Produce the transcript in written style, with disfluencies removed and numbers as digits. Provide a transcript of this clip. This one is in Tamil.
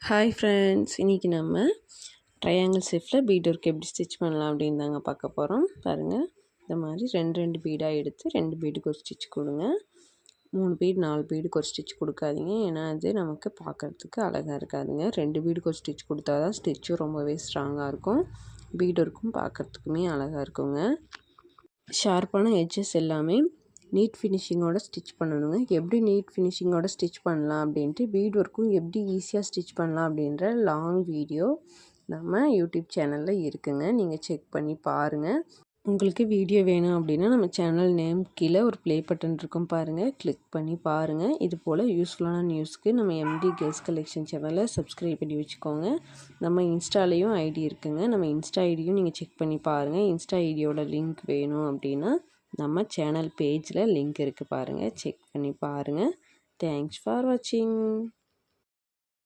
ஹாய் ஃப்ரெண்ட்ஸ், இன்றைக்கி நம்ம ட்ரையாங்கிள் ஷேப்பில் பீட் ஒர்க் எப்படி ஸ்டிச் பண்ணலாம் அப்படின்னு தாங்க பார்க்க போகிறோம். பாருங்கள், இந்த மாதிரி ரெண்டு பீடாக எடுத்து 2 பீடுக்கு ஒரு ஸ்டிச் கொடுங்க. 3 பீடு 4 பீடுக்கு ஒரு ஸ்டிச் கொடுக்காதீங்க, ஏன்னா அது நமக்கு பார்க்குறதுக்கு அழகாக இருக்காதுங்க. 2 பீடுக்கு ஒரு ஸ்டிச் கொடுத்தா தான் ஸ்டிச்சும் ரொம்பவே ஸ்ட்ராங்காக இருக்கும், பீட் ஒர்க்கும் பார்க்குறதுக்குமே அழகாக இருக்குங்க. ஷார்ப்பான எட்ஜஸ் எல்லாமே நீட் ஃபினிஷிங்கோட ஸ்டிச் பண்ணணுங்க. எப்படி நீட் ஃபினிஷிங்கோட ஸ்டிச் பண்ணலாம் அப்படின்ட்டு, பீட் ஒர்க்கும் எப்படி ஈஸியாக ஸ்டிச் பண்ணலாம் அப்படின்ற லாங் வீடியோ நம்ம யூடியூப் சேனலில் இருக்குங்க. நீங்கள் செக் பண்ணி பாருங்கள். உங்களுக்கு வீடியோ வேணும் அப்படின்னா நம்ம சேனல் நேம் கீழே ஒரு ப்ளே பட்டன் இருக்கும் பாருங்கள், கிளிக் பண்ணி பாருங்கள். இது போல் யூஸ்ஃபுல்லான நியூஸ்க்கு நம்ம எம்டி கேர்ள்ஸ் கலெக்ஷன் சேனலை சப்ஸ்கிரைப் பண்ணி வச்சுக்கோங்க. நம்ம இன்ஸ்டாலேயும் ஐடி இருக்குங்க, நம்ம இன்ஸ்டா ஐடியும் நீங்கள் செக் பண்ணி பாருங்கள். இன்ஸ்டா ஐடியோட லிங்க் வேணும் அப்படின்னா நம்ம சேனல் பேஜில் லிங்க் இருக்குது பாருங்கள், செக் பண்ணி பாருங்கள். தேங்க்ஸ் ஃபார் வாட்சிங்.